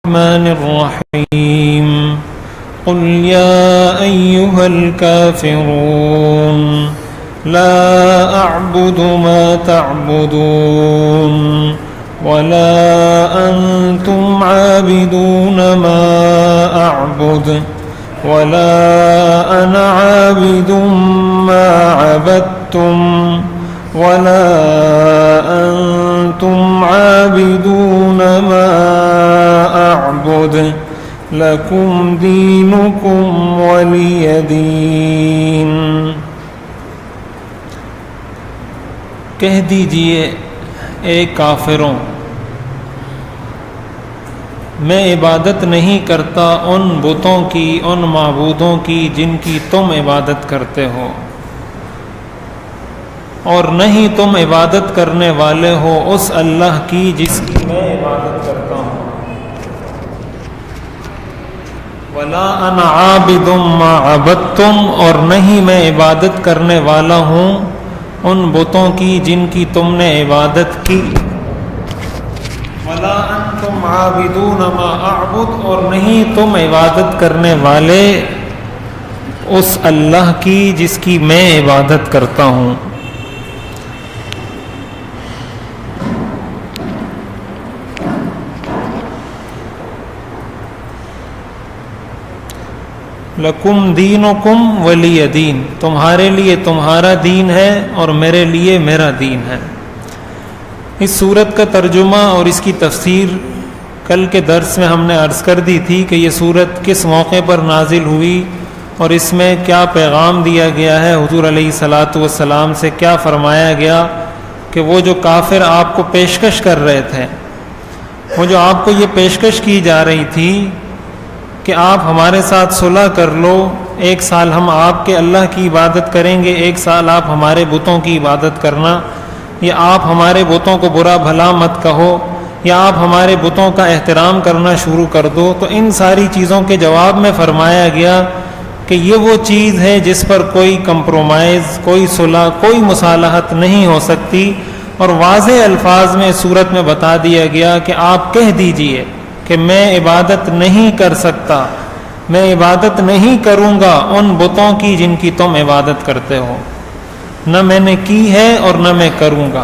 الرحمن الرحيم قل يا أيها الكافرون لا أعبد ما تعبدون ولا أنتم عابدون ما أعبد ولا أنا عابد ما عبدتم ولا أنتم عابدون ما أعبد لكم دينكم ولي دين۔ کہہ دیجئے اے کافروں، میں عبادت نہیں کرتا ان بتوں کی، ان معبودوں کی جن کی تم عبادت کرتے ہو، اور نہیں تم عبادت کرنے والے ہو اس اللہ کی جس کی میں عبادت کرتا ہوں۔ وَلَا أَنَا عَابِدٌ مَّا عَبَدتُّمْ، اور نہیں میں عبادت کرنے والا ہوں ان بتوں کی جن کی تم نے عبادت کی۔ وَلَا أَنتُمْ عَابِدُونَ مَا أَعْبُدُ، اور نہیں تم عبادت کرنے والے اس اللہ کی جس کی میں عبادت کرتا ہوں۔ لکم دینکم ولی دین، تمہارے لیے تمہارا دین ہے اور میرے لیے میرا دین ہے۔ اس سورت کا ترجمہ اور اس کی تفسیر کل کے درس میں ہم نے عرض کر دی تھی کہ یہ سورت کس موقع پر نازل ہوئی اور اس میں کیا پیغام دیا گیا ہے، حضور علیہ الصلاۃ والسلام سے کیا فرمایا گیا کہ وہ جو کافر آپ کو پیشکش کر رہے تھے، وہ جو آپ کو یہ پیشکش کی جا رہی تھی کہ آپ ہمارے ساتھ صلح کر لو، ایک سال ہم آپ کے اللہ کی عبادت کریں گے، ایک سال آپ ہمارے بتوں کی عبادت کرنا، یا آپ ہمارے بتوں کو برا بھلا مت کہو، یا آپ ہمارے بتوں کا احترام کرنا شروع کر دو۔ تو ان ساری چیزوں کے جواب میں فرمایا گیا کہ یہ وہ چیز ہے جس پر کوئی کمپرومائز، کوئی صلح، کوئی مصالحت نہیں ہو سکتی، اور واضح الفاظ میں صورت میں بتا دیا گیا کہ آپ کہہ دیجئے کہ میں عبادت نہیں کر سکتا، میں عبادت نہیں کروں گا ان بتوں کی جن کی تم عبادت کرتے ہو، نہ میں نے کی ہے اور نہ میں کروں گا۔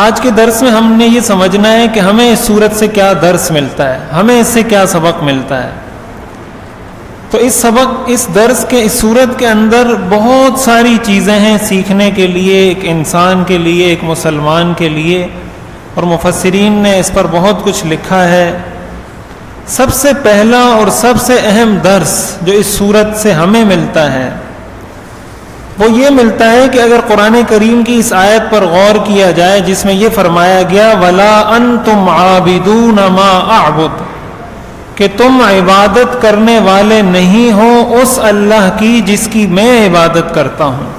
آج کے درس میں ہم نے یہ سمجھنا ہے کہ ہمیں اس صورت سے کیا درس ملتا ہے، ہمیں اس سے کیا سبق ملتا ہے۔ تو اس درس کے، اس صورت کے اندر بہت ساری چیزیں ہیں سیکھنے کے لیے، ایک انسان کے لیے، ایک مسلمان کے لیے، اور مفسرین نے اس پر بہت کچھ لکھا ہے۔ سب سے پہلا اور سب سے اہم درس جو اس صورت سے ہمیں ملتا ہے وہ یہ ملتا ہے کہ اگر قرآن کریم کی اس آیت پر غور کیا جائے جس میں یہ فرمایا گیا وَلَا أَنْتُمْ عَابِدُونَ مَا أَعْبُدُ، کہ تم عبادت کرنے والے نہیں ہو اس اللہ کی جس کی میں عبادت کرتا ہوں۔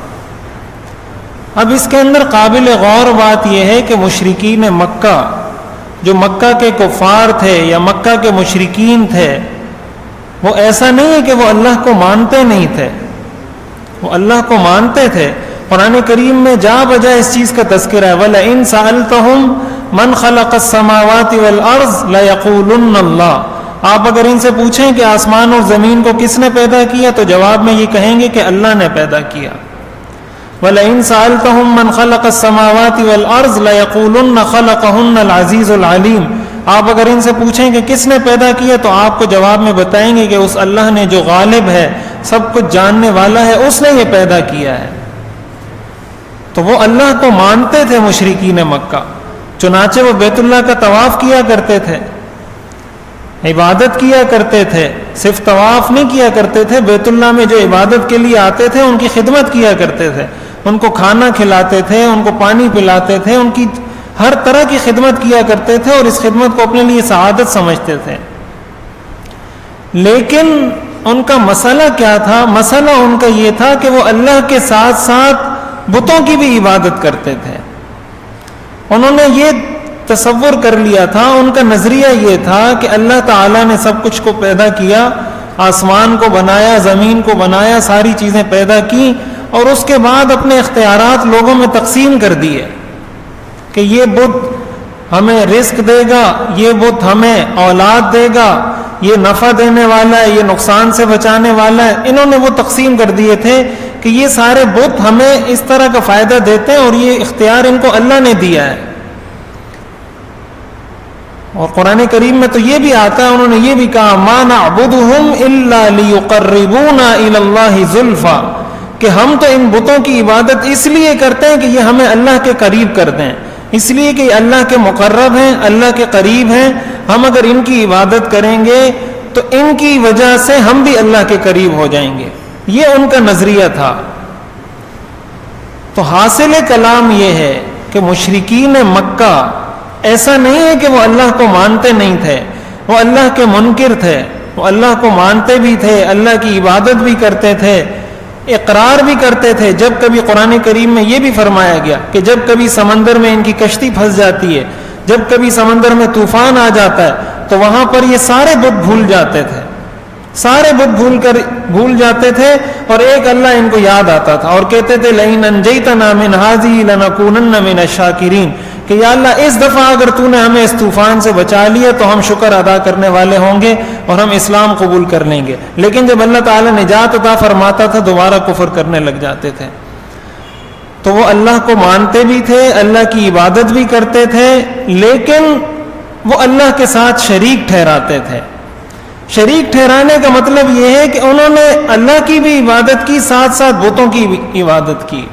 اب اس کے اندر قابل غور بات یہ ہے کہ مشرکین مکہ، جو مکہ کے کفار تھے یا مکہ کے مشرکین تھے، وہ ایسا نہیں ہے کہ وہ اللہ کو مانتے نہیں تھے، وہ اللہ کو مانتے تھے۔ قرآن کریم میں جا بجا اس چیز کا تذکرہ ہے وَلَئِن سَأَلْتَهُمْ مَنْ خَلَقَ السَّمَاوَاتِ وَالْأَرْضِ لَيَقُولُنَّ اللَّهُ، آپ اگر ان سے پوچھیں کہ آسمان اور زمین کو کس نے پیدا کیا تو جواب میں یہ کہیں گے کہ اللہ نے پیدا کیا۔ وَلَئِن سَأَلْتَهُمْ مَنْ خَلَقَ السَّمَاوَاتِ وَالْأَرْضِ لَيَقُولُنَّ خَلَقَهُنَّ الْعَزِيزُ الْعَلِيمُ، آپ اگر ان سے پوچھیں کہ کس نے پیدا کیا تو آپ کو جواب میں بتائیں گے کہ اس اللہ نے جو غالب ہے، سب کچھ جاننے والا ہے، اس نے یہ پیدا کیا ہے۔ تو وہ اللہ کو مانتے تھے مشرکین مکہ، چنانچہ وہ بیت اللہ کا طواف کیا کرتے تھے، عبادت کیا کرتے تھے، صرف طواف نہیں کیا کرتے تھے، بیت اللہ میں جو عبادت کے لیے آتے تھے ان کی خدمت کیا کرتے تھے، ان کو کھانا کھلاتے تھے، ان کو پانی پلاتے تھے، ان کی ہر طرح کی خدمت کیا کرتے تھے، اور اس خدمت کو اپنے لیے سعادت سمجھتے تھے۔ لیکن ان کا مسئلہ کیا تھا؟ مسئلہ ان کا یہ تھا کہ وہ اللہ کے ساتھ ساتھ بتوں کی بھی عبادت کرتے تھے۔ انہوں نے یہ تصور کر لیا تھا، ان کا نظریہ یہ تھا کہ اللہ تعالیٰ نے سب کچھ کو پیدا کیا، آسمان کو بنایا، زمین کو بنایا، ساری چیزیں پیدا کی، اور اس کے بعد اپنے اختیارات لوگوں میں تقسیم کر دیے کہ یہ بدھ ہمیں رزق دے گا، یہ بت ہمیں اولاد دے گا، یہ نفع دینے والا ہے، یہ نقصان سے بچانے والا ہے. انہوں نے وہ تقسیم کر دیے تھے کہ یہ سارے بت ہمیں اس طرح کا فائدہ دیتے ہیں اور یہ اختیار ان کو اللہ نے دیا ہے. اور قرآن کریم میں تو یہ بھی آتا ہے، انہوں نے یہ بھی کہا ما نعبدہم الا لیقربونا الی اللہ زلفا، کہ ہم تو ان بتوں کی عبادت اس لیے کرتے ہیں کہ یہ ہمیں اللہ کے قریب کر دیں، اس لیے کہ اللہ کے مقرب ہیں، اللہ کے قریب ہیں. ہم اگر ان کی عبادت کریں گے تو ان کی وجہ سے ہم بھی اللہ کے قریب ہو جائیں گے. یہ ان کا نظریہ تھا. تو حاصل کلام یہ ہے کہ مشرکین مکہ ایسا نہیں ہے کہ وہ اللہ کو مانتے نہیں تھے، وہ اللہ کے منکر تھے، وہ اللہ کو مانتے بھی تھے، اللہ کی عبادت بھی کرتے تھے، اقرار بھی کرتے تھے. جب کبھی قرآن کریم میں یہ بھی فرمایا گیا کہ جب کبھی سمندر میں ان کی کشتی پھنس جاتی ہے، جب کبھی سمندر میں طوفان آ جاتا ہے تو وہاں پر یہ سارے بت بھول جاتے تھے، سارے بت بھول جاتے تھے اور ایک اللہ ان کو یاد آتا تھا اور کہتے تھے لئن انجیتنا من هذه لنکونن من الشاکرین، کہ یا اللہ اس دفعہ اگر تو نے ہمیں اس طوفان سے بچا لیا تو ہم شکر ادا کرنے والے ہوں گے اور ہم اسلام قبول کر لیں گے. لیکن جب اللہ تعالیٰ نجات عطا فرماتا تھا دوبارہ کفر کرنے لگ جاتے تھے. تو وہ اللہ کو مانتے بھی تھے، اللہ کی عبادت بھی کرتے تھے، لیکن وہ اللہ کے ساتھ شریک ٹھہراتے تھے. شریک ٹھہرانے کا مطلب یہ ہے کہ انہوں نے اللہ کی بھی عبادت کی، ساتھ ساتھ بتوں کی بھی عبادت کی.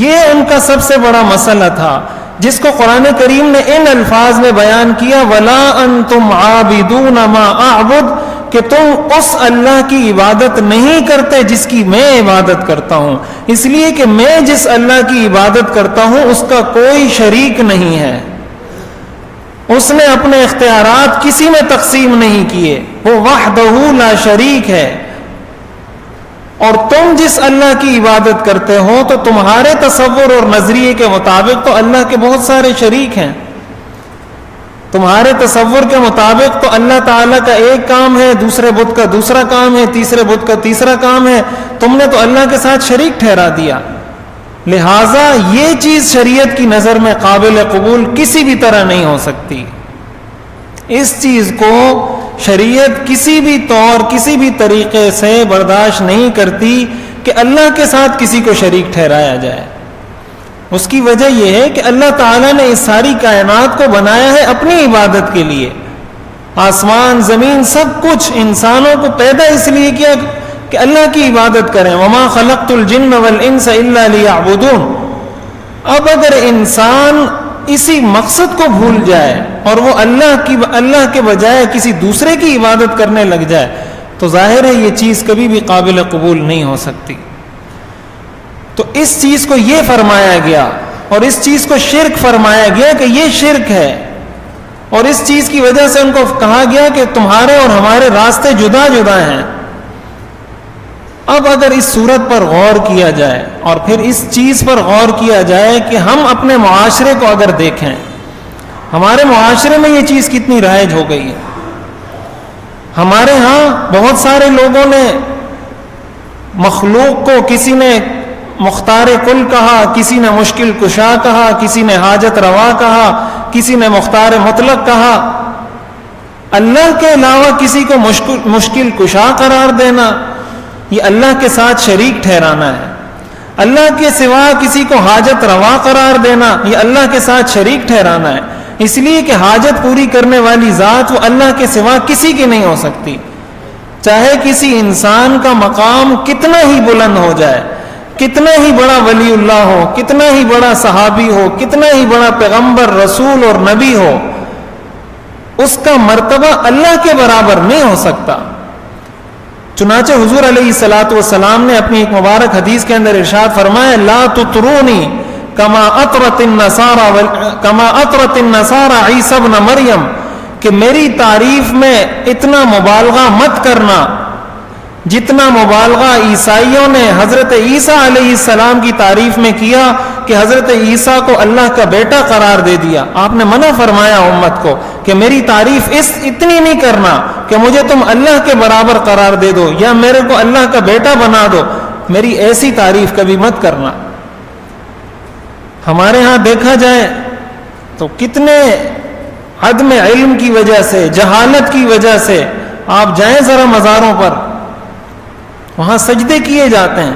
یہ ان کا سب سے بڑا مسئلہ تھا جس کو قرآن کریم نے ان الفاظ میں بیان کیا وَلَا أَنْتُمْ عَابِدُونَ مَا أَعْبُدُ، کہ تم اس اللہ کی عبادت نہیں کرتے جس کی میں عبادت کرتا ہوں، اس لیے کہ میں جس اللہ کی عبادت کرتا ہوں اس کا کوئی شریک نہیں ہے. اس نے اپنے اختیارات کسی میں تقسیم نہیں کیے، وہ وحدہ لا شریک ہے. اور تم جس اللہ کی عبادت کرتے ہو تو تمہارے تصور اور نظریے کے مطابق تو اللہ کے بہت سارے شریک ہیں. تمہارے تصور کے مطابق تو اللہ تعالیٰ کا ایک کام ہے، دوسرے بت کا دوسرا کام ہے، تیسرے بت کا تیسرا کام ہے. تم نے تو اللہ کے ساتھ شریک ٹھہرا دیا. لہٰذا یہ چیز شریعت کی نظر میں قابل قبول کسی بھی طرح نہیں ہو سکتی. اس چیز کو شریعت کسی بھی طور کسی بھی طریقے سے برداشت نہیں کرتی کہ اللہ کے ساتھ کسی کو شریک ٹھہرایا جائے. اس کی وجہ یہ ہے کہ اللہ تعالیٰ نے اس ساری کائنات کو بنایا ہے اپنی عبادت کے لیے. آسمان زمین سب کچھ انسانوں کو پیدا اس لیے کیا کہ اللہ کی عبادت کریں. وما خلقت الجن والانس الا لیعبدون. اب اگر انسان اسی مقصد کو بھول جائے اور وہ اللہ کے بجائے کسی دوسرے کی عبادت کرنے لگ جائے تو ظاہر ہے یہ چیز کبھی بھی قابل قبول نہیں ہو سکتی. تو اس چیز کو یہ فرمایا گیا اور اس چیز کو شرک فرمایا گیا کہ یہ شرک ہے، اور اس چیز کی وجہ سے ان کو کہا گیا کہ تمہارے اور ہمارے راستے جدا جدا ہیں. اب اگر اس صورت پر غور کیا جائے اور پھر اس چیز پر غور کیا جائے کہ ہم اپنے معاشرے کو اگر دیکھیں، ہمارے معاشرے میں یہ چیز کتنی رائج ہو گئی ہے. ہمارے ہاں بہت سارے لوگوں نے مخلوق کو کسی نے مختار کل کہا، کسی نے مشکل کشا کہا، کسی نے حاجت روا کہا، کسی نے مختار مطلق کہا. اللہ کے علاوہ کسی کو مشکل کشا قرار دینا یہ اللہ کے ساتھ شریک ٹھہرانا ہے. اللہ کے سوا کسی کو حاجت روا قرار دینا یہ اللہ کے ساتھ شریک ٹھہرانا ہے. اس لیے کہ حاجت پوری کرنے والی ذات وہ اللہ کے سوا کسی کی نہیں ہو سکتی. چاہے کسی انسان کا مقام کتنا ہی بلند ہو جائے، کتنا ہی بڑا ولی اللہ ہو، کتنا ہی بڑا صحابی ہو، کتنا ہی بڑا پیغمبر رسول اور نبی ہو، اس کا مرتبہ اللہ کے برابر نہیں ہو سکتا. چنانچہ حضور علیہ السلام نے اپنی ایک مبارک حدیث کے اندر ارشاد فرمایا لا تطرونی کما اطرت النصارى عیسی ابن مریم، کہ میری تعریف میں اتنا مبالغہ مت کرنا جتنا مبالغہ عیسائیوں نے حضرت عیسیٰ علیہ السلام کی تعریف میں کیا کہ حضرت عیسیٰ کو اللہ کا بیٹا قرار دے دیا. آپ نے منع فرمایا امت کو کہ میری تعریف اتنی نہیں کرنا کہ مجھے تم اللہ کے برابر قرار دے دو یا میرے کو اللہ کا بیٹا بنا دو، میری ایسی تعریف کبھی مت کرنا. ہمارے ہاں دیکھا جائے تو کتنے عدم علم کی وجہ سے، جہالت کی وجہ سے آپ جائیں ذرا مزاروں پر، وہاں سجدے کیے جاتے ہیں،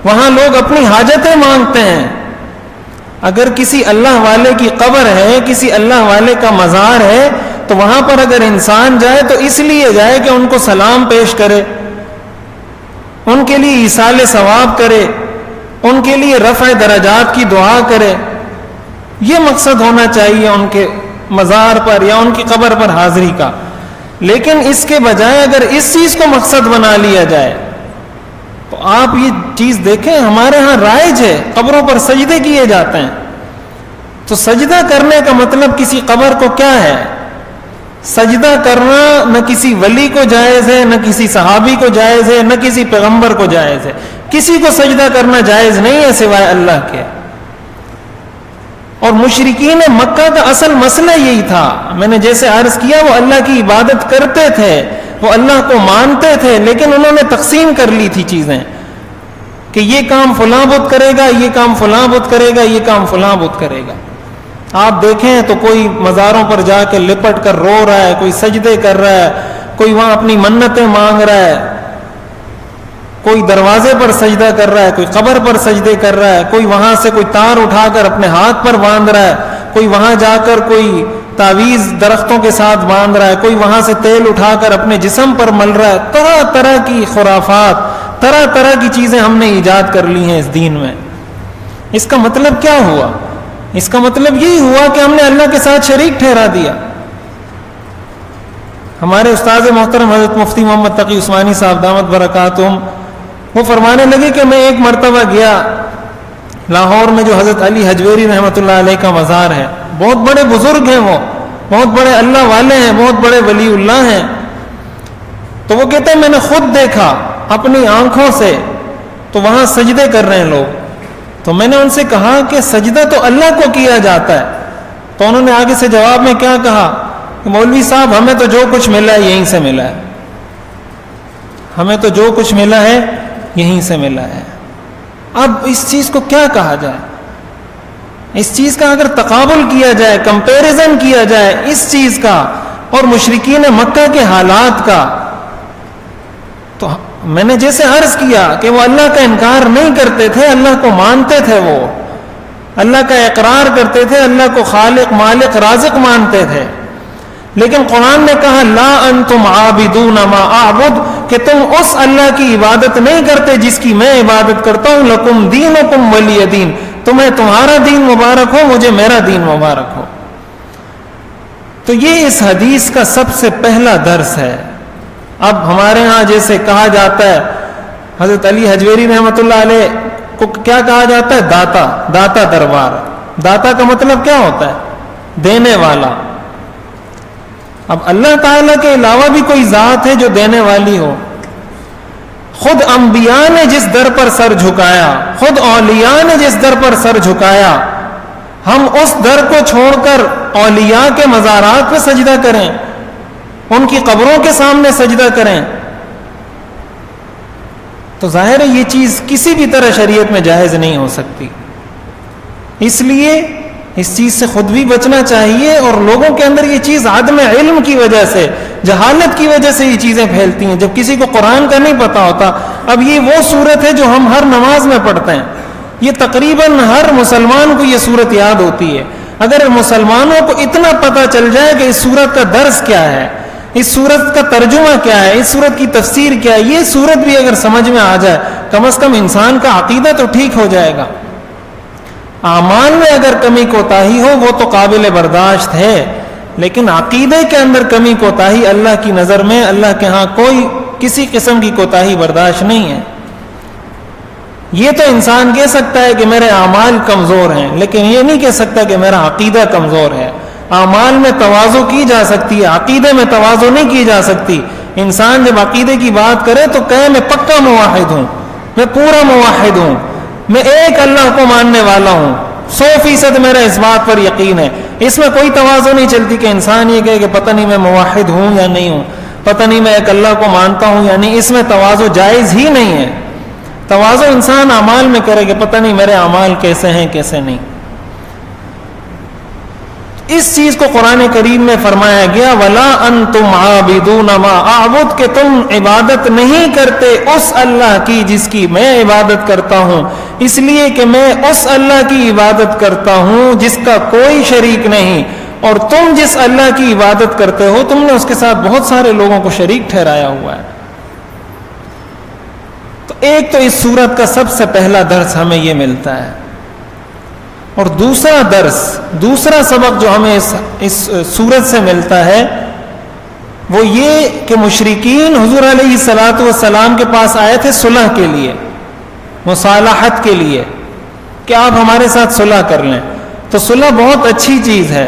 وہاں لوگ اپنی حاجتیں مانگتے ہیں۔ اگر کسی اللہ والے کی قبر ہے، کسی اللہ والے کا مزار ہے، تو وہاں پر اگر انسان جائے تو اس لیے جائے کہ ان کو سلام پیش کرے، ان کے لیے ایصال ثواب کرے، ان کے لیے رفع درجات کی دعا کرے۔ یہ مقصد ہونا چاہیے ان کے مزار پر یا ان کی قبر پر حاضری کا۔ لیکن اس کے بجائے اگر اس چیز کو مقصد بنا لیا جائے تو آپ یہ چیز دیکھیں، ہمارے ہاں رائج ہے، قبروں پر سجدے کیے جاتے ہیں۔ تو سجدہ کرنے کا مطلب کسی قبر کو کیا ہے؟ سجدہ کرنا نہ کسی ولی کو جائز ہے، نہ کسی صحابی کو جائز ہے، نہ کسی پیغمبر کو جائز ہے۔ کسی کو سجدہ کرنا جائز نہیں ہے سوائے اللہ کے۔ اور مشرکین مکہ کا اصل مسئلہ یہی تھا، میں نے جیسے عرض کیا، وہ اللہ کی عبادت کرتے تھے، وہ اللہ کو مانتے تھے، لیکن انہوں نے تقسیم کر لی تھی چیزیں کہ یہ کام فلاں بت کرے گا، یہ کام فلاں بت کرے گا، یہ کام فلاں بت کرے گا۔ آپ دیکھیں تو کوئی مزاروں پر جا کے لپٹ کر رو رہا ہے، کوئی سجدے کر رہا ہے، کوئی وہاں اپنی منتیں مانگ رہا ہے، کوئی دروازے پر سجدہ کر رہا ہے، کوئی قبر پر سجدے کر رہا ہے، کوئی وہاں سے کوئی تار اٹھا کر اپنے ہاتھ پر باندھ رہا ہے، کوئی وہاں جا کر کوئی تعویذ درختوں کے ساتھ باندھ رہا ہے، کوئی وہاں سے تیل اٹھا کر اپنے جسم پر مل رہا ہے۔ طرح طرح کی خرافات، طرح طرح کی چیزیں ہم نے ایجاد کر لی ہیں اس دین میں۔ اس کا مطلب کیا ہوا؟ اس کا مطلب یہی ہوا کہ ہم نے اللہ کے ساتھ شریک ٹھہرا دیا۔ ہمارے استاد محترم حضرت مفتی محمد تقی عثمانی صاحب دامت برکاتہم، وہ فرمانے لگے کہ میں ایک مرتبہ گیا لاہور میں جو حضرت علی حجویری رحمۃ اللہ علیہ کا مزار ہے، بہت بڑے بزرگ ہیں، وہ بہت بڑے اللہ والے ہیں، بہت بڑے ولی اللہ ہیں۔ تو وہ کہتے ہیں میں نے خود دیکھا اپنی آنکھوں سے، تو وہاں سجدے کر رہے ہیں لوگ۔ تو میں نے ان سے کہا کہ سجدہ تو اللہ کو کیا جاتا ہے۔ تو انہوں نے آگے سے جواب میں کیا کہا کہ مولوی صاحب ہمیں تو جو کچھ ملا ہے یہیں سے ملا ہے، ہمیں تو جو کچھ ملا ہے یہیں سے ملا ہے۔ اب اس چیز کو کیا کہا جائے؟ اس چیز کا اگر تقابل کیا جائے، کمپیریزن کیا جائے اس چیز کا اور مشرکین مکہ کے حالات کا، تو میں نے جیسے عرض کیا کہ وہ اللہ کا انکار نہیں کرتے تھے، اللہ کو مانتے تھے، وہ اللہ کا اقرار کرتے تھے، اللہ کو خالق مالک رازق مانتے تھے۔ لیکن قرآن نے کہا لا انتم عابدون ما اعبد، کہ تم اس اللہ کی عبادت نہیں کرتے جس کی میں عبادت کرتا ہوں، لکم دینکم ولی دین، تمہیں تمہارا دین مبارک ہو، مجھے میرا دین مبارک ہو۔ تو یہ اس حدیث کا سب سے پہلا درس ہے۔ اب ہمارے ہاں جیسے کہا جاتا ہے، حضرت علی حجویری رحمۃ اللہ علیہ کو کیا کہا جاتا ہے؟ داتا، داتا دربار۔ داتا کا مطلب کیا ہوتا ہے؟ دینے والا۔ اب اللہ تعالیٰ کے علاوہ بھی کوئی ذات ہے جو دینے والی ہو؟ خود انبیاء نے جس در پر سر جھکایا، خود اولیاء نے جس در پر سر جھکایا، ہم اس در کو چھوڑ کر اولیاء کے مزارات پہ سجدہ کریں، ان کی قبروں کے سامنے سجدہ کریں؟ تو ظاہر ہے یہ چیز کسی بھی طرح شریعت میں جائز نہیں ہو سکتی۔ اس لیے اس چیز سے خود بھی بچنا چاہیے، اور لوگوں کے اندر یہ چیز عدم علم کی وجہ سے، جہالت کی وجہ سے یہ چیزیں پھیلتی ہیں، جب کسی کو قرآن کا نہیں پتا ہوتا۔ اب یہ وہ صورت ہے جو ہم ہر نماز میں پڑھتے ہیں، یہ تقریباً ہر مسلمان کو یہ صورت یاد ہوتی ہے۔ اگر مسلمانوں کو اتنا پتہ چل جائے کہ اس صورت کا درس کیا ہے، اس صورت کا ترجمہ کیا ہے، اس صورت کی تفسیر کیا ہے، یہ صورت بھی اگر سمجھ میں آ جائے، کم از کم انسان کا عقیدہ تو ٹھیک ہو جائے گا۔ اعمال میں اگر کمی کوتاہی ہو وہ تو قابل برداشت ہے، لیکن عقیدے کے اندر کمی کوتاہی اللہ کی نظر میں، اللہ کے ہاں کوئی کسی قسم کی کوتاہی برداشت نہیں ہے۔ یہ تو انسان کہہ سکتا ہے کہ میرے اعمال کمزور ہیں، لیکن یہ نہیں کہہ سکتا کہ میرا عقیدہ کمزور ہے۔ اعمال میں تواضع کی جا سکتی ہے، عقیدے میں تواضع نہیں کی جا سکتی۔ انسان جب عقیدے کی بات کرے تو کہے میں پکا موحد ہوں، میں پورا موحد ہوں، میں ایک اللہ کو ماننے والا ہوں، 100% میرا اس بات پر یقین ہے۔ اس میں کوئی تواضع نہیں چلتی کہ انسان یہ کہے کہ پتہ نہیں میں موحد ہوں یا نہیں ہوں، پتہ نہیں میں ایک اللہ کو مانتا ہوں یا نہیں۔ اس میں تواضع جائز ہی نہیں ہے۔ تواضع انسان اعمال میں کرے کہ پتہ نہیں میرے اعمال کیسے ہیں کیسے نہیں۔ اس چیز کو قرآن کریم میں فرمایا گیا وَلَا أَنْتُمْ عَابِدُونَ مَا أَعْبُدُ کہ تم عبادت نہیں کرتے اس اللہ کی جس کی میں عبادت کرتا ہوں، اس لیے کہ میں اس اللہ کی عبادت کرتا ہوں جس کا کوئی شریک نہیں، اور تم جس اللہ کی عبادت کرتے ہو تم نے اس کے ساتھ بہت سارے لوگوں کو شریک ٹھہرایا ہوا ہے۔ تو ایک تو اس سورت کا سب سے پہلا درس ہمیں یہ ملتا ہے، اور دوسرا درس، دوسرا سبق جو ہمیں اس سورت سے ملتا ہے وہ یہ کہ مشرکین حضور علیہ الصلاۃ والسلام کے پاس آئے تھے صلح کے لیے، مصالحت کے لیے کہ آپ ہمارے ساتھ صلح کر لیں۔ تو صلح بہت اچھی چیز ہے،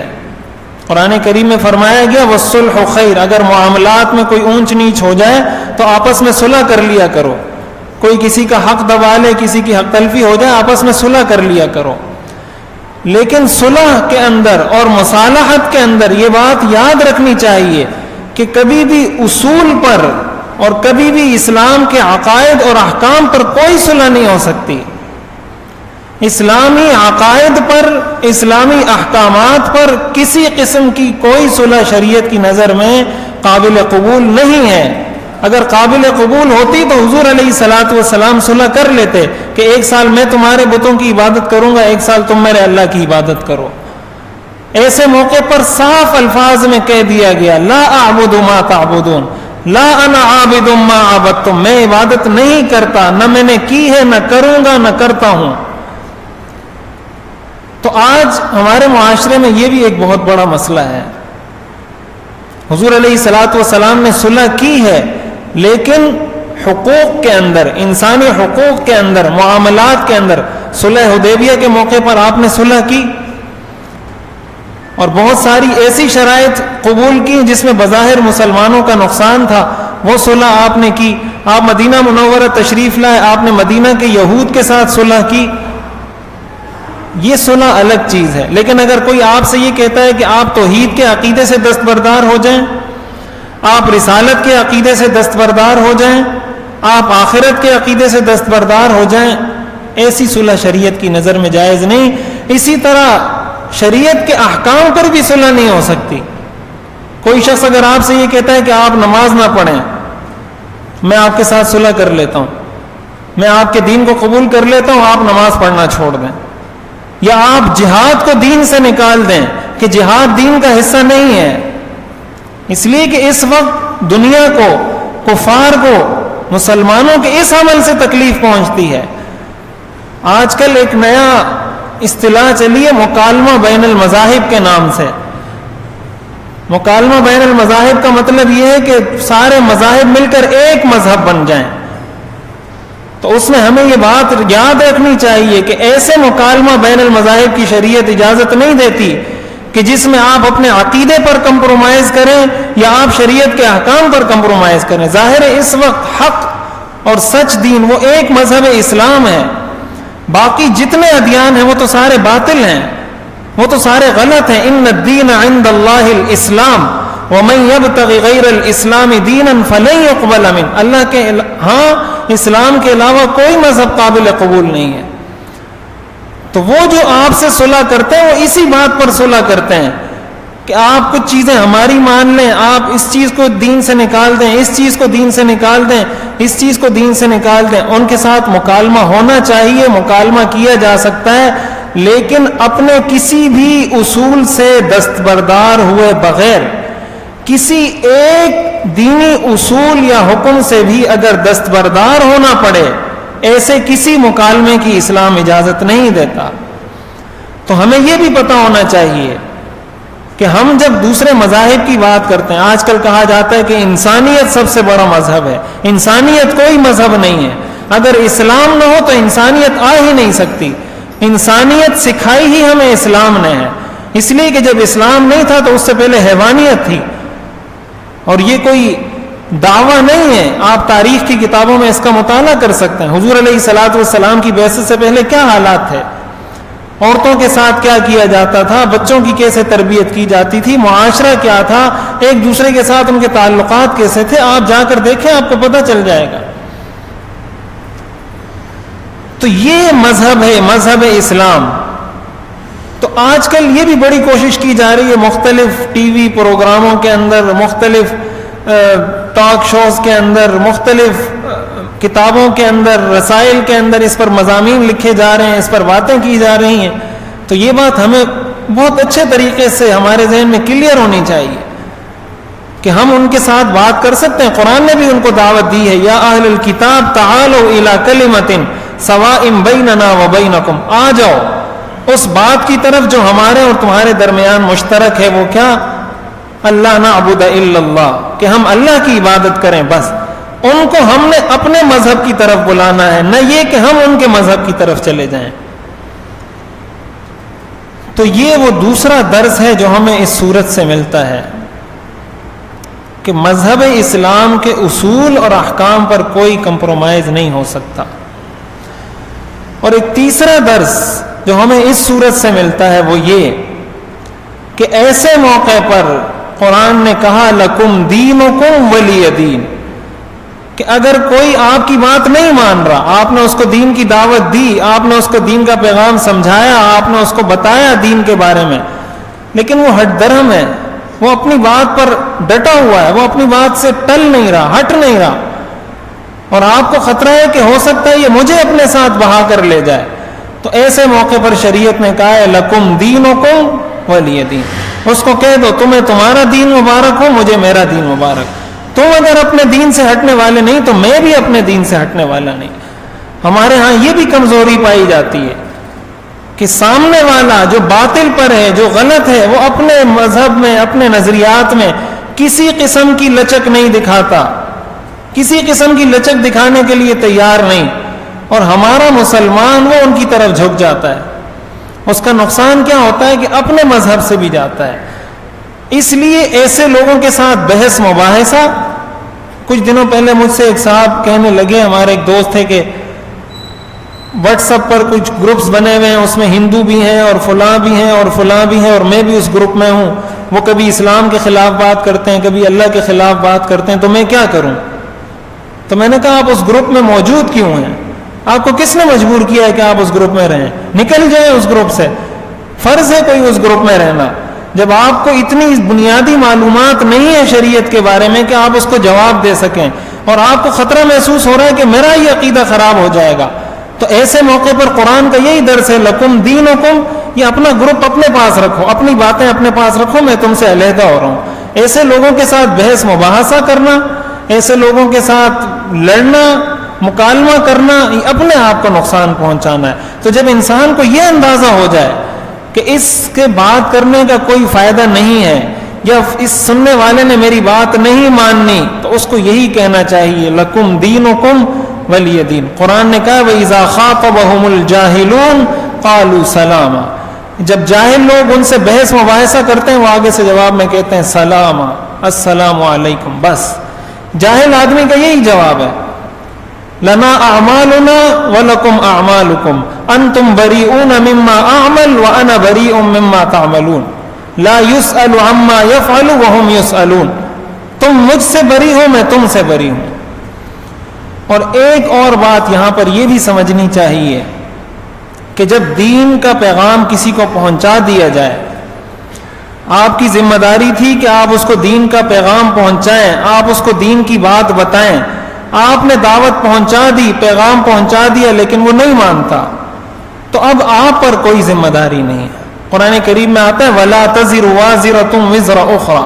قرآن کریم میں فرمایا گیا والصلح خیر، اگر معاملات میں کوئی اونچ نیچ ہو جائے تو آپس میں صلح کر لیا کرو، کوئی کسی کا حق دبا لے، کسی کی حق تلفی ہو جائے، آپس میں صلح کر لیا کرو۔ لیکن صلح کے اندر اور مصالحت کے اندر یہ بات یاد رکھنی چاہیے کہ کبھی بھی اصول پر اور کبھی بھی اسلام کے عقائد اور احکام پر کوئی صلح نہیں ہو سکتی۔ اسلامی عقائد پر، اسلامی احکامات پر کسی قسم کی کوئی صلح شریعت کی نظر میں قابل قبول نہیں ہے۔ اگر قابل قبول ہوتی تو حضور علیہ الصلاۃ والسلام صلح کر لیتے کہ ایک سال میں تمہارے بتوں کی عبادت کروں گا، ایک سال تم میرے اللہ کی عبادت کرو۔ ایسے موقع پر صاف الفاظ میں کہہ دیا گیا لا اعبد ما تعبدون لا انا عابد ما عبدتم، میں عبادت نہیں کرتا، نہ میں نے کی ہے، نہ کروں گا، نہ کرتا ہوں۔ تو آج ہمارے معاشرے میں یہ بھی ایک بہت بڑا مسئلہ ہے۔ حضور علیہ الصلاۃ والسلام نے صلح کی ہے، لیکن حقوق کے اندر، انسانی حقوق کے اندر، معاملات کے اندر، صلح حدیبیہ کے موقع پر آپ نے صلح کی اور بہت ساری ایسی شرائط قبول کی جس میں بظاہر مسلمانوں کا نقصان تھا، وہ صلح آپ نے کی۔ آپ مدینہ منورہ تشریف لائے، آپ نے مدینہ کے یہود کے ساتھ صلح کی، یہ صلح الگ چیز ہے۔ لیکن اگر کوئی آپ سے یہ کہتا ہے کہ آپ توحید کے عقیدے سے دستبردار ہو جائیں، آپ رسالت کے عقیدے سے دستبردار ہو جائیں، آپ آخرت کے عقیدے سے دستبردار ہو جائیں، ایسی صلح شریعت کی نظر میں جائز نہیں۔ اسی طرح شریعت کے احکام پر بھی صلح نہیں ہو سکتی۔ کوئی شخص اگر آپ سے یہ کہتا ہے کہ آپ نماز نہ پڑھیں، میں آپ کے ساتھ صلح کر لیتا ہوں، میں آپ کے دین کو قبول کر لیتا ہوں، آپ نماز پڑھنا چھوڑ دیں، یا آپ جہاد کو دین سے نکال دیں کہ جہاد دین کا حصہ نہیں ہے، اس لیے کہ اس وقت دنیا کو، کفار کو، مسلمانوں کے اس عمل سے تکلیف پہنچتی ہے۔ آج کل ایک نیا اصطلاح چلی ہے مکالمہ بین المذاہب کے نام سے۔ مکالمہ بین المذاہب کا مطلب یہ ہے کہ سارے مذاہب مل کر ایک مذہب بن جائیں۔ تو اس میں ہمیں یہ بات یاد رکھنی چاہیے کہ ایسے مکالمہ بین المذاہب کی شریعت اجازت نہیں دیتی کہ جس میں آپ اپنے عقیدے پر کمپرومائز کریں یا آپ شریعت کے احکام پر کمپرومائز کریں۔ ظاہر ہے اس وقت حق اور سچ دین وہ ایک مذہب اسلام ہے، باقی جتنے ادیان ہیں وہ تو سارے باطل ہیں، وہ تو سارے غلط ہیں۔ ان الدین عند اللہ الاسلام ومن یبتغ غیر الاسلام دینا فلن یقبل منہ، اللہ کے ہاں اسلام کے علاوہ کوئی مذہب قابل قبول نہیں ہے۔ تو وہ جو آپ سے صلح کرتے ہیں وہ اسی بات پر صلح کرتے ہیں کہ آپ کچھ چیزیں ہماری مان لیں، آپ اس چیز کو دین سے نکال دیں، اس چیز کو دین سے نکال دیں، اس چیز کو دین سے نکال دیں۔ ان کے ساتھ مکالمہ ہونا چاہیے، مکالمہ کیا جا سکتا ہے، لیکن اپنے کسی بھی اصول سے دستبردار ہوئے بغیر، کسی ایک دینی اصول یا حکم سے بھی اگر دستبردار ہونا پڑے، ایسے کسی مکالمے کی اسلام اجازت نہیں دیتا۔ تو ہمیں یہ بھی پتہ ہونا چاہیے کہ ہم جب دوسرے مذاہب کی بات کرتے ہیں، آج کل کہا جاتا ہے کہ انسانیت سب سے بڑا مذہب ہے۔ انسانیت کوئی مذہب نہیں ہے، اگر اسلام نہ ہو تو انسانیت آ ہی نہیں سکتی۔ انسانیت سکھائی ہی ہمیں اسلام نے ہے، اس لیے کہ جب اسلام نہیں تھا تو اس سے پہلے حیوانیت تھی، اور یہ کوئی دعویٰ نہیں ہے۔ آپ تاریخ کی کتابوں میں اس کا مطالعہ کر سکتے ہیں۔ حضور علیہ الصلاۃ والسلام کی بعثت سے پہلے کیا حالات تھے، عورتوں کے ساتھ کیا کیا جاتا تھا، بچوں کی کیسے تربیت کی جاتی تھی، معاشرہ کیا تھا، ایک دوسرے کے ساتھ ان کے تعلقات کیسے تھے، آپ جا کر دیکھیں، آپ کو پتہ چل جائے گا۔ تو یہ مذہب ہے، مذہب اسلام۔ تو آج کل یہ بھی بڑی کوشش کی جا رہی ہے مختلف ٹی وی پروگراموں کے اندر، مختلف ٹاک شوز کے اندر، مختلف کتابوں کے اندر، رسائل کے اندر اس پر مضامین لکھے جا رہے ہیں، اس پر باتیں کی جا رہی ہیں. تو یہ بات ہمیں بہت اچھے طریقے سے ہمارے ذہن میں کلیئر ہونی چاہیے کہ ہم ان کے ساتھ بات کر سکتے ہیں. قرآن نے بھی ان کو دعوت دی ہے، یا اہل الکتاب تعالوا الی کلمۃ سواء بیننا وبینکم، آ جاؤ اس بات کی طرف جو ہمارے اور تمہارے درمیان مشترک ہے. وہ کیا؟ اللہ نعبد الا اللہ، کہ ہم اللہ کی عبادت کریں بس. ان کو ہم نے اپنے مذہب کی طرف بلانا ہے، نہ یہ کہ ہم ان کے مذہب کی طرف چلے جائیں. تو یہ وہ دوسرا درس ہے جو ہمیں اس سورت سے ملتا ہے کہ مذہب اسلام کے اصول اور احکام پر کوئی کمپرومائز نہیں ہو سکتا. اور ایک تیسرا درس جو ہمیں اس سورت سے ملتا ہے وہ یہ کہ ایسے موقع پر قرآن نے کہا لکم دینکم ولی دین، کہ اگر کوئی آپ کی بات نہیں مان رہا، آپ نے اس کو دین کی دعوت دی، آپ نے اس کو دین کا پیغام سمجھایا، آپ نے اس کو بتایا دین کے بارے میں، لیکن وہ ہٹ درہم ہے، وہ اپنی بات پر ڈٹا ہوا ہے، وہ اپنی بات سے ٹل نہیں رہا، ہٹ نہیں رہا، اور آپ کو خطرہ ہے کہ ہو سکتا ہے یہ مجھے اپنے ساتھ بہا کر لے جائے، تو ایسے موقع پر شریعت نے کہا ہے لکم دینکم ولی دین. اس کو کہہ دو تمہیں تمہارا دین مبارک ہو، مجھے میرا دین مبارک. تم اگر اپنے دین سے ہٹنے والے نہیں تو میں بھی اپنے دین سے ہٹنے والا نہیں. ہمارے ہاں یہ بھی کمزوری پائی جاتی ہے کہ سامنے والا جو باطل پر ہے، جو غلط ہے، وہ اپنے مذہب میں، اپنے نظریات میں کسی قسم کی لچک نہیں دکھاتا، کسی قسم کی لچک دکھانے کے لیے تیار نہیں، اور ہمارا مسلمان وہ ان کی طرف جھک جاتا ہے. اس کا نقصان کیا ہوتا ہے کہ اپنے مذہب سے بھی جاتا ہے. اس لیے ایسے لوگوں کے ساتھ بحث مباحثہ. کچھ دنوں پہلے مجھ سے ایک صاحب کہنے لگے، ہمارے ایک دوست تھے، کہ واٹس ایپ پر کچھ گروپس بنے ہوئے ہیں، اس میں ہندو بھی ہیں اور فلاں بھی ہیں اور فلاں بھی ہیں، اور میں بھی اس گروپ میں ہوں. وہ کبھی اسلام کے خلاف بات کرتے ہیں، کبھی اللہ کے خلاف بات کرتے ہیں، تو میں کیا کروں؟ تو میں نے کہا آپ اس گروپ میں موجود کیوں ہیں؟ آپ کو کس نے مجبور کیا ہے کہ آپ اس گروپ میں رہیں؟ نکل جائیں اس گروپ سے. فرض ہے کوئی اس گروپ میں رہنا. جب آپ کو اتنی بنیادی معلومات نہیں ہے شریعت کے بارے میں کہ آپ اس کو جواب دے سکیں، اور آپ کو خطرہ محسوس ہو رہا ہے کہ میرا یہ عقیدہ خراب ہو جائے گا، تو ایسے موقع پر قرآن کا یہی درس ہے لکم دینکم. یہ اپنا گروپ اپنے پاس رکھو، اپنی باتیں اپنے پاس رکھو، میں تم سے علیحدہ ہو رہا ہوں. ایسے لوگوں کے ساتھ بحث مباحثہ کرنا، ایسے لوگوں کے ساتھ لڑنا، مکالمہ کرنا، یہ اپنے آپ کو نقصان پہنچانا ہے. تو جب انسان کو یہ اندازہ ہو جائے کہ اس کے بات کرنے کا کوئی فائدہ نہیں ہے، یا اس سننے والے نے میری بات نہیں ماننی، تو اس کو یہی کہنا چاہیے لکم دینکم ولی دین. قرآن نے کہا وَإِذَا خَاطَبَهُمُ الْجَاهِلُونَ قَالُوا سَلَامًا. جب جاہل لوگ ان سے بحث مباحثہ کرتے ہیں، وہ آگے سے جواب میں کہتے ہیں سلام، السلام علیکم. بس جاہل آدمی کا یہی جواب ہے. لنا اعمالنا ولکم اعمالکم انتم بریئون مما اعمل وانا بریء مما تعملون لا يسأل عما يفعل وهم يسألون. تم مجھ سے بری ہو، میں تم سے بری ہوں. اور ایک اور بات یہاں پر یہ بھی سمجھنی چاہیے کہ جب دین کا پیغام کسی کو پہنچا دیا جائے، آپ کی ذمہ داری تھی کہ آپ اس کو دین کا پیغام پہنچائیں، آپ اس کو دین کی بات بتائیں. آپ نے دعوت پہنچا دی، پیغام پہنچا دیا، لیکن وہ نہیں مانتا، تو اب آپ پر کوئی ذمہ داری نہیں ہے. قرآن کریم میں آتا ہے وَلَا تَزِرُ وَازِرَةٌ وِزْرَ أُخْرَى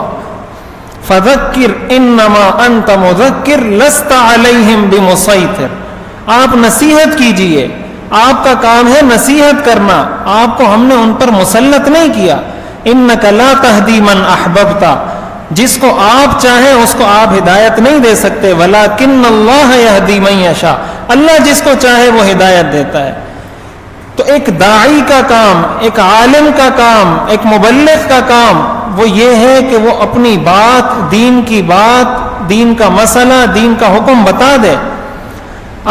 فَذَكِّرْ إِنَّمَا أَنْتَ مُذَكِّرْ لَسْتَ عَلَيْهِمْ بِمُسَيْطِرٍ. آپ نصیحت کیجئے، آپ کا کام ہے نصیحت کرنا، آپ کو ہم نے ان پر مسلط نہیں کیا. إِنَّكَ لَا تَهْدِي مَنْ أَحْبَبْتَ. جس کو آپ چاہیں اس کو آپ ہدایت نہیں دے سکتے. وَلَكِنَّ اللَّهَ يَهْدِي مَن يَشَاءُ. اللہ جس کو چاہے وہ ہدایت دیتا ہے. تو ایک داعی کا کام، ایک عالم کا کام، ایک مبلغ کا کام وہ یہ ہے کہ وہ اپنی بات، دین کی بات، دین کا مسئلہ، دین کا حکم بتا دے.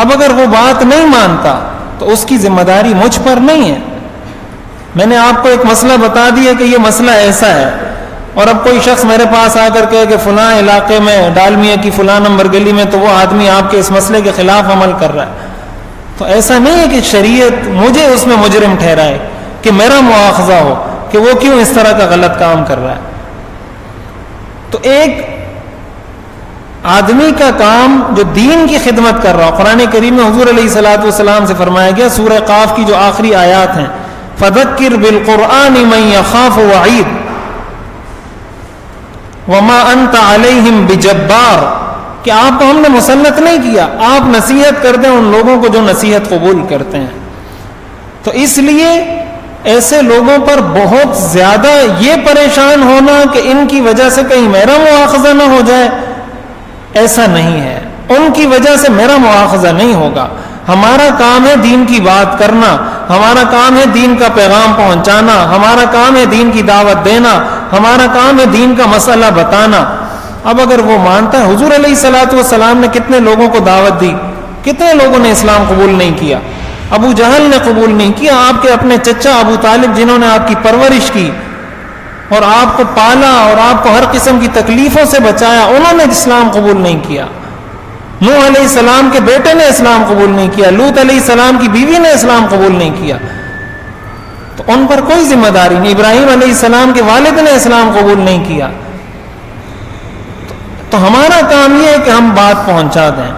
اب اگر وہ بات نہیں مانتا تو اس کی ذمہ داری مجھ پر نہیں ہے. میں نے آپ کو ایک مسئلہ بتا دیا کہ یہ مسئلہ ایسا ہے، اور اب کوئی شخص میرے پاس آ کر کہے کہ فلاں علاقے میں ڈالمیا کی فلاں نمبر گلی میں تو وہ آدمی آپ کے اس مسئلے کے خلاف عمل کر رہا ہے، تو ایسا نہیں ہے کہ شریعت مجھے اس میں مجرم ٹھہرائے. کہ میرا مواخذہ ہو کہ وہ کیوں اس طرح کا غلط کام کر رہا ہے. تو ایک آدمی کا کام جو دین کی خدمت کر رہا ہو، قرآن کریم میں حضور علیہ الصلوۃ والسلام سے فرمایا گیا سورہ قاف کی جو آخری آیات ہیں، فذکر بالقرآن من یخاف وعید وما انت علیہم بجبار، کہ آپ کو ہم نے مسلط نہیں کیا، آپ نصیحت کر دیں ان لوگوں کو جو نصیحت قبول کرتے ہیں. تو اس لیے ایسے لوگوں پر بہت زیادہ یہ پریشان ہونا کہ ان کی وجہ سے کہیں میرا مواخذہ نہ ہو جائے، ایسا نہیں ہے. ان کی وجہ سے میرا مواخذہ نہیں ہوگا. ہمارا کام ہے دین کی بات کرنا، ہمارا کام ہے دین کا پیغام پہنچانا، ہمارا کام ہے دین کی دعوت دینا، ہمارا کام ہے دین کا مسئلہ بتانا. اب اگر وہ مانتا ہے، حضور علیہ الصلوۃ والسلام نے کتنے لوگوں کو دعوت دی، کتنے لوگوں نے اسلام قبول نہیں کیا. ابو جہل نے قبول نہیں کیا، آپ کے اپنے چچا ابو طالب جنہوں نے آپ کی پرورش کی اور آپ کو پالا اور آپ کو ہر قسم کی تکلیفوں سے بچایا، انہوں نے اسلام قبول نہیں کیا. نوح علیہ السلام کے بیٹے نے اسلام قبول نہیں کیا، لوط علیہ السلام کی بیوی نے اسلام قبول نہیں کیا. تو ان پر کوئی ذمہ داری نہیں. ابراہیم علیہ السلام کے والد نے اسلام قبول نہیں کیا. تو ہمارا کام یہ ہے کہ ہم بات پہنچا دیں.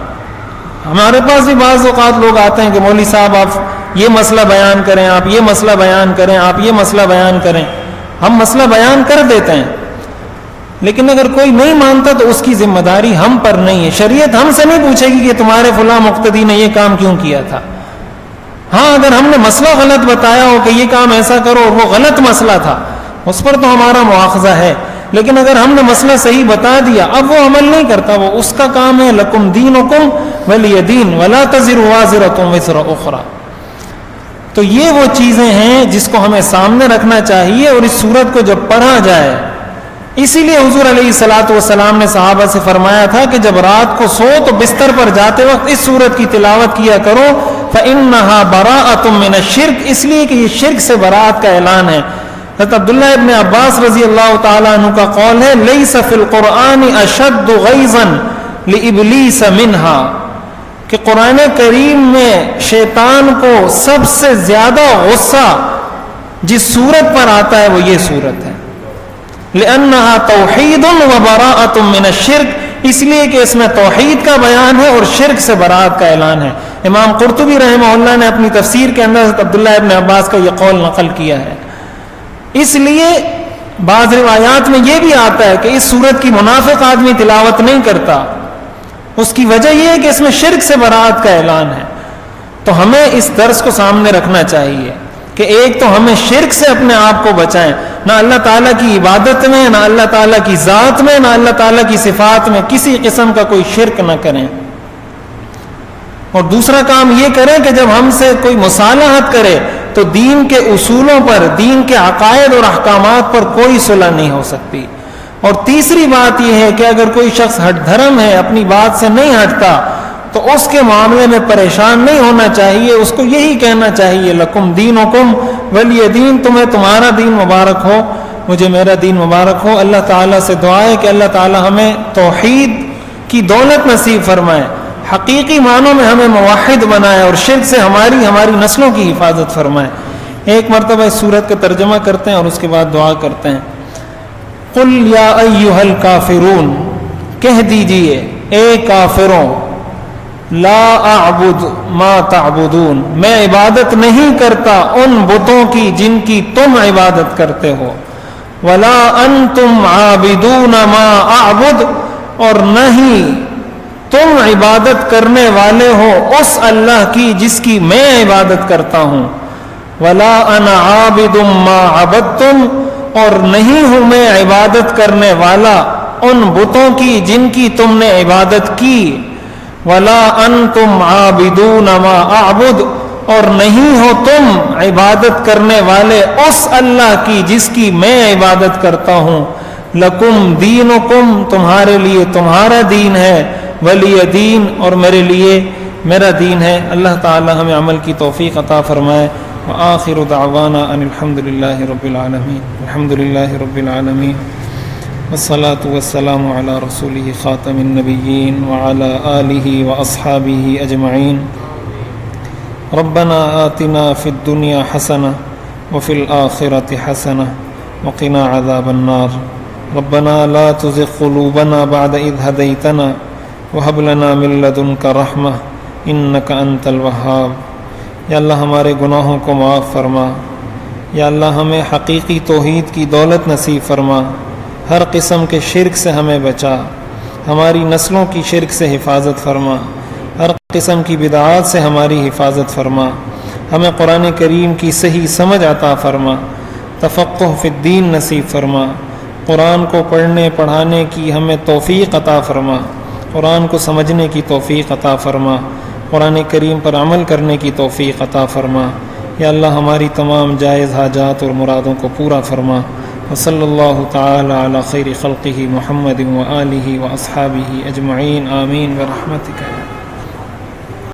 ہمارے پاس بھی بعض اوقات لوگ آتے ہیں کہ مولوی صاحب آپ یہ مسئلہ بیان کریں، آپ یہ مسئلہ بیان کریں، آپ یہ مسئلہ بیان کریں. ہم مسئلہ بیان کر دیتے ہیں، لیکن اگر کوئی نہیں مانتا تو اس کی ذمہ داری ہم پر نہیں ہے. شریعت ہم سے نہیں پوچھے گی کہ تمہارے فلاں مقتدی نے یہ کام کیوں کیا تھا. ہاں اگر ہم نے مسئلہ غلط بتایا ہو کہ یہ کام ایسا کرو اور وہ غلط مسئلہ تھا، اس پر تو ہمارا مواخذہ ہے. لیکن اگر ہم نے مسئلہ صحیح بتا دیا، اب وہ عمل نہیں کرتا، وہ اس کا کام ہے لکم دینکم ولی دین ولا تزر وازرۃ وزر اخری. تو یہ وہ چیزیں ہیں جس کو ہمیں سامنے رکھنا چاہیے، اور اس سورت کو جب پڑھا جائے، اسی لیے حضور علیہ الصلوۃ والسلام نے صحابہ سے فرمایا تھا کہ جب رات کو سو تو بستر پر جاتے وقت اس سورت کی تلاوت کیا کرو، فإنها براءۃ من الشرک، اس لیے کہ یہ شرک سے برات کا اعلان ہے. حضرت عبداللہ ابن عباس رضی اللہ تعالیٰ عنہ کا قول ہے لیس فی القرآن اشد غیظا لابلیس منہا، کہ قرآن کریم میں شیطان کو سب سے زیادہ غصہ جس صورت پر آتا ہے وہ یہ صورت ہے. لأنہا توحید و براءۃ من الشرک، اس لیے کہ اس میں توحید کا بیان ہے اور شرک سے برات کا اعلان ہے. امام قرطبی رحمہ اللہ نے اپنی تفسیر کے اندر حضرت عبداللہ ابن عباس کا یہ قول نقل کیا ہے. اس لیے بعض روایات میں یہ بھی آتا ہے کہ اس سورت کی منافق آدمی تلاوت نہیں کرتا. اس کی وجہ یہ ہے کہ اس میں شرک سے برات کا اعلان ہے. تو ہمیں اس درس کو سامنے رکھنا چاہیے کہ ایک تو ہمیں شرک سے اپنے آپ کو بچائیں، نہ اللہ تعالیٰ کی عبادت میں، نہ اللہ تعالیٰ کی ذات میں، نہ اللہ تعالیٰ کی صفات میں کسی قسم کا کوئی شرک نہ کریں. اور دوسرا کام یہ کریں کہ جب ہم سے کوئی مصالحت کرے تو دین کے اصولوں پر، دین کے عقائد اور احکامات پر کوئی صلح نہیں ہو سکتی. اور تیسری بات یہ ہے کہ اگر کوئی شخص ہٹ دھرم ہے، اپنی بات سے نہیں ہٹتا، تو اس کے معاملے میں پریشان نہیں ہونا چاہیے. اس کو یہی کہنا چاہیے لکم دینکم ولی دین، تمہیں تمہارا دین مبارک ہو، مجھے میرا دین مبارک ہو. اللہ تعالیٰ سے دعا ہے کہ اللہ تعالیٰ ہمیں توحید کی دولت نصیب فرمائے، حقیقی معنوں میں ہمیں موحد بنائے اور شرک سے ہماری نسلوں کی حفاظت فرمائے. ایک مرتبہ اس سورت کا ترجمہ کرتے ہیں اور اس کے بعد دعا کرتے ہیں. قل یا ایھا الکافرون، کہہ دیجئے اے کافروں، لا اعبد ما تعبدون، میں عبادت نہیں کرتا ان بتوں کی جن کی تم عبادت کرتے ہو. ولا انتم عابدون ما اعبد، اور نہیں تم عبادت کرنے والے ہو اس اللہ کی جس کی میں عبادت کرتا ہوں. ولا انا عابد ما عبدتم، اور نہیں ہوں میں عبادت کرنے والا ان بتوں کی جن کی تم نے عبادت کی. ولا انتم عابدون ما اعبد، اور نہیں ہو تم عبادت کرنے والے اس اللہ کی جس کی میں عبادت کرتا ہوں. لکم دینکم، تمہارے لیے تمہارا دین ہے، ولی دین، اور میرے لیے میرا دین ہے. اللہ تعالی ہمیں عمل کی توفیق عطا فرمائے. وآخر دعوانا ان الحمدللہ رب العالمین. الحمدللہ رب العالمین، والصلاة والسلام علی رسولہ خاتم النبیین وعلی آلہ واصحابہ اجمعین. ربنا آتنا فی الدنیا حسنہ وفي الآخرة حسنة وقنا عذاب النار ربنا لا تزغ قلوبنا بعد إذ هديتنا وهب لنا من لدنك رحمة إنك أنت الوهاب۔ یا اللہ ہمارے گناہوں کو معاف فرما، یا اللہ ہمیں حقیقی توحید کی دولت نصیب فرما، ہر قسم کے شرک سے ہمیں بچا، ہماری نسلوں کی شرک سے حفاظت فرما، ہر قسم کی بدعات سے ہماری حفاظت فرما، ہمیں قرآن کریم کی صحیح سمجھ عطا فرما، تفقہ فی الدین نصیب فرما، قرآن کو پڑھنے پڑھانے کی ہمیں توفیق عطا فرما، قرآن کو سمجھنے کی توفیق عطا فرما، قرآن کریم پر عمل کرنے کی توفیق عطا فرما۔ یا اللہ ہماری تمام جائز حاجات اور مرادوں کو پورا فرما۔ وصلی اللہ تعالی علی خیر خلقہ محمد وآلہ واصحابہ اجمعین، آمین برحمتک۔